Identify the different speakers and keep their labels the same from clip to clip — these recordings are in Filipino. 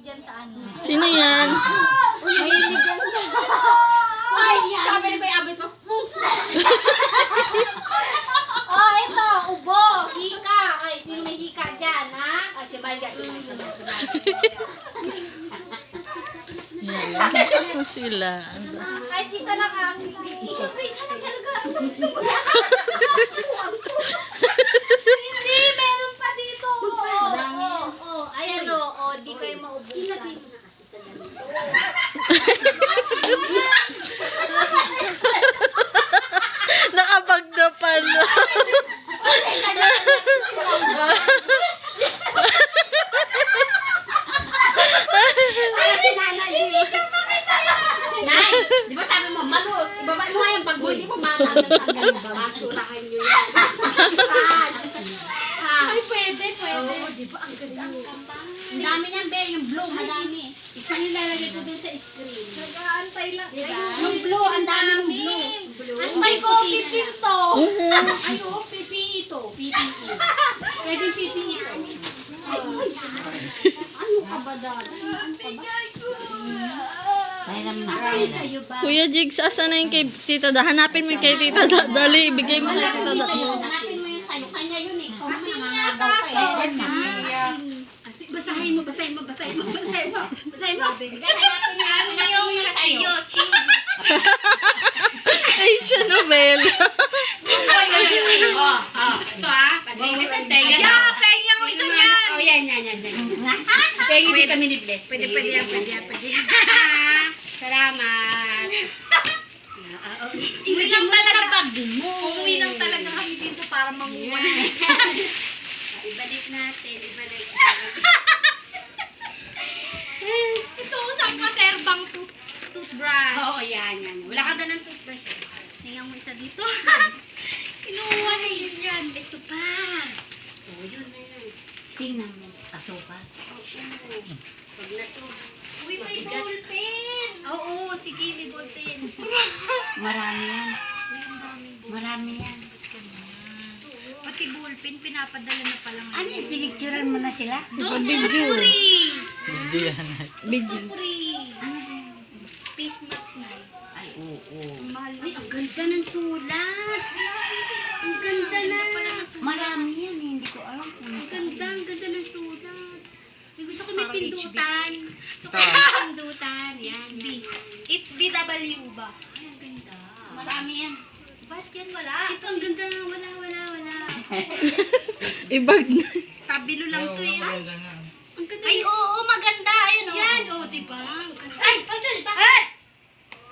Speaker 1: dyan sa ano.
Speaker 2: Sino yan?
Speaker 1: Mahilig dyan sa...
Speaker 3: Ay, sabi ni Kuya Abot mo.
Speaker 1: Oh, ito, ubo, hika. Ay, sino may hika dyan, ha?
Speaker 3: Ah, si Malga, si Malga.
Speaker 2: Yan. Tapos na sila.
Speaker 1: Kahit isa lang ha. Siyempre, isa lang talaga. Hindi, meron pa dito. Oo. Ayan o, di kayo maubusan.
Speaker 2: Nakabag na pala.
Speaker 3: Para si Nanay. Nay, di ba sabi mo, malu, ibaba mo nga yung pag-boy, di mo matanggal ba? Masurahan nyo yan.
Speaker 1: Ay, pwede.
Speaker 3: Oo, di ba? Ang ganda ang kamba. Ang dami niyan, be, yung blue, madami. Isa yung lalagay ko dun sa screen.
Speaker 1: Nag-aantay lang.
Speaker 3: Diba? Yung blue, ang dami yung blue.
Speaker 1: Antay ko, pipin to.
Speaker 3: Ay, oo, PPE ito. PPE. Pwede PPE ito.
Speaker 1: Ano ka ba dati? Ano ka ba?
Speaker 3: Marami sa'yo ba?
Speaker 2: Kuya Jigs, asan na yung kay Tita Da? Hanapin mo yung kay Tita Da. Dali, ibigay mo kay Tita Da.
Speaker 3: Hanapin mo yung sa'yo. Kanya yun eh.
Speaker 1: Kasi
Speaker 3: Kasi
Speaker 1: niya
Speaker 3: mga pa eh.
Speaker 1: Basahin mo.
Speaker 3: Basahin mo.
Speaker 1: Hanapin
Speaker 3: Hanapin
Speaker 1: yung
Speaker 3: mo yung
Speaker 1: sa'yo,
Speaker 3: sa'yo.
Speaker 1: cheese.
Speaker 2: Ay, siya novela.
Speaker 3: Ito ah. Pagdigas ang tenga.
Speaker 1: Yeah, pengi ang isa niyan.
Speaker 3: Oh, yan. Pengi din kami ni Bless.
Speaker 1: Pwede yan.
Speaker 3: Salamat.
Speaker 1: Uwi lang talaga. Umuwi lang talaga kami dito para manguha.
Speaker 3: Ibalik natin.
Speaker 1: Ito, isang katerbang toothbrush.
Speaker 3: Oo, yan. Wala ka na ng toothbrush.
Speaker 1: Tingnan mo isa dito. Kinuha na yun yan.
Speaker 3: Ito pa. Oo, yun na yan. Tingnan mo. Asukal. Oo. Pag na to.
Speaker 1: Uy, may ballpen. Oo, sige, may ballpen.
Speaker 3: Marami yan.
Speaker 1: Uy, ang daming ballpen.
Speaker 3: Marami yan.
Speaker 1: Pati ballpen, pinapadala na pala ngayon.
Speaker 3: Ano yung pinicturean mo na sila?
Speaker 2: Video.
Speaker 1: Puri!
Speaker 2: Video yan. Video.
Speaker 1: Puri! Face mask na eh.
Speaker 3: Ay, oo.
Speaker 1: Ang mahal
Speaker 3: Ay,
Speaker 1: na.
Speaker 3: ang ganda ng sulat. Ang ganda na. Marami yan eh. Hindi ko alam kung
Speaker 1: Ang ganda ng sulat. Ay, gusto ko may
Speaker 3: Parang
Speaker 1: pindutan. Gusto ko may pindutan. Yan. It's BW ba? Ay, ang ganda.
Speaker 3: marami yan.
Speaker 1: Ba't yan wala?
Speaker 3: Ito, ang ganda na. Wala.
Speaker 2: Ibag na.
Speaker 1: Stabilo lang to eh. Ay,
Speaker 3: Ang ganda.
Speaker 1: ay, oo, maganda. Ayun o.
Speaker 3: Yan, oh, diba? Ang ganda.
Speaker 1: Ay, diba? Ay!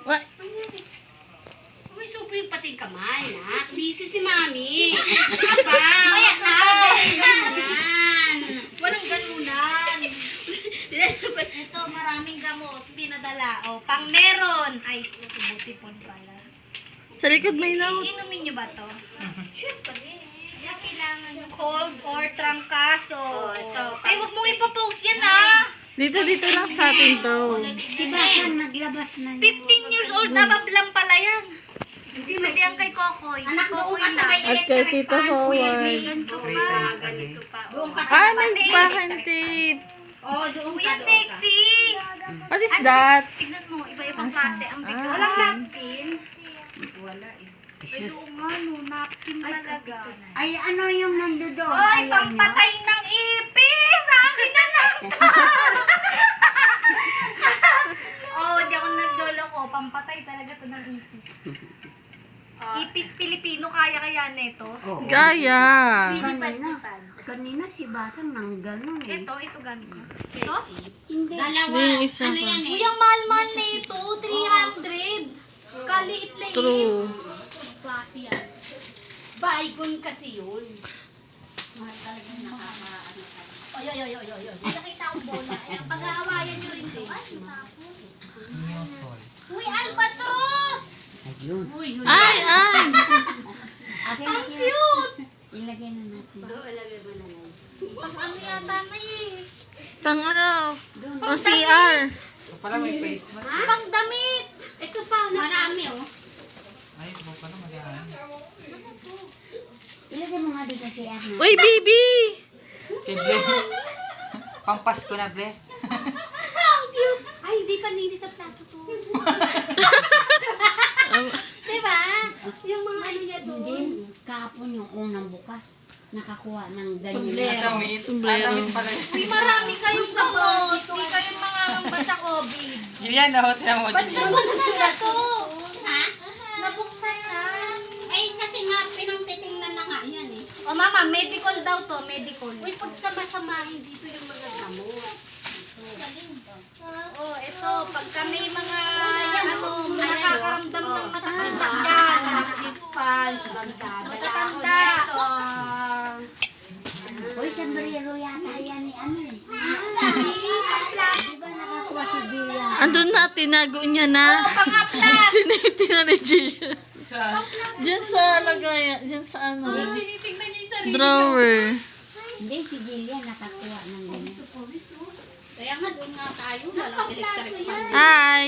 Speaker 2: What?
Speaker 3: Uy, supo yung pating kamay, nak. Busy si mami. Apa?
Speaker 1: Ayan na.
Speaker 3: Yan.
Speaker 1: Walang ganunan. Ito, maraming gamot. Pinadala. O, pang meron. Ay, ubusipon pala.
Speaker 2: Sa likod may naut.
Speaker 1: Inumin nyo ba to? Siyempre. Yan kailangan yung cold or trangkaso.
Speaker 3: ito.
Speaker 1: Ay, wag mong ipopost yan ha.
Speaker 2: Dito lang sa atin to.
Speaker 3: Si Basan naglabas na
Speaker 1: 15 years old above lang pala yan. Hindi pwede yan kay Kokoy.
Speaker 3: Anak, doon
Speaker 1: Kokoy
Speaker 3: ka sa
Speaker 1: na.
Speaker 3: may
Speaker 2: At kay Tito Howard.
Speaker 1: Ganito pa.
Speaker 3: Ganito pa.
Speaker 2: Ah, may bahan tape.
Speaker 3: Oh, doon
Speaker 1: Uy,
Speaker 3: ka,
Speaker 1: ang
Speaker 3: doon ka.
Speaker 1: sexy.
Speaker 2: What is that?
Speaker 1: Tignan mo, iba-ibang klase. Ang bigla.
Speaker 2: Ah,
Speaker 1: Walang
Speaker 2: okay.
Speaker 1: napkin.
Speaker 3: Wala eh.
Speaker 1: Ay, oo nga no, napkin talaga.
Speaker 3: Ay, ano yung nandoon?
Speaker 1: Ay, pampatay ng ipis! Sa akin na lang! Oh, di ako nagloloko. Pampatay talaga to ng ipis. Ipis Pilipino, kaya neto?
Speaker 3: Oo.
Speaker 2: Gaya.
Speaker 3: Kanina si Basan nang gano'n eh.
Speaker 1: Ito gamit ko. Ito?
Speaker 3: Hindi. Dalawa.
Speaker 2: Yung isa
Speaker 3: Ano
Speaker 2: pa.
Speaker 3: yan eh?
Speaker 1: Uy, ang mahal-mahal nito. 300. Kaliit lang
Speaker 2: True.
Speaker 1: klase yan.
Speaker 3: Baygon kasi yun.
Speaker 1: Mahal talaga yung nakaka-ano ka. Oy. Nakita akong bola. Ay, pag-aawayan nyo rin din. Ay, tapos. Uy, albatros!
Speaker 3: Ayun.
Speaker 2: Ay!
Speaker 1: Ang cute!
Speaker 3: Ilagay na natin. Doon, ilagay mo na lang.
Speaker 1: Pang ano yata na eh.
Speaker 2: Tang ano? Pang CR.
Speaker 4: Parang may face mask.
Speaker 1: Pang damit.
Speaker 3: Ito pa, marami oh.
Speaker 4: Ay, ito pala mag-aan.
Speaker 3: Ilagay mo nga doon sa CR na.
Speaker 2: Uy, baby!
Speaker 4: Kay Bless. Pang Pasko na, Bless.
Speaker 1: hindi pa linis sa plato to. Diba? Yung mga ano niya doon.
Speaker 3: Hindi, kahapon yung unang bukas, nakakuha ng
Speaker 4: Damit.
Speaker 3: ganyan.
Speaker 2: Sombrero.
Speaker 4: Damit pala.
Speaker 1: Uy, marami kayong gamot. Hindi kayong mga basta COVID.
Speaker 4: Yan, hotel mo.
Speaker 1: Ba't nabuksan na to? Ha? Nabuksan na.
Speaker 3: Ay, kasi nga, pinangtitingnan na nga yan eh.
Speaker 1: O mama, medical daw to, medical. Uy, pag sama-samahin dito yung mga gamot. Oh, ito, pagka may mga nakakaramdam ng matatanda dyan.
Speaker 3: Dispatch, magdadala
Speaker 1: Matatanda.
Speaker 3: Uy, sombrero yata yan ni ano eh. Di ba nakakuha si Gia?
Speaker 2: Andun na, tinago niya na.
Speaker 1: Pang-aplas.
Speaker 2: Sinipti na ni Gia. Diyan sa lagayan, diyan sa ano.
Speaker 1: Tinitignan niya yung sarili.
Speaker 2: Drawer.
Speaker 3: Hindi, si Gia nakakuha ng ganyan.
Speaker 1: Kaya nga, doon nga tayo. Walang electric fan.
Speaker 2: Hi!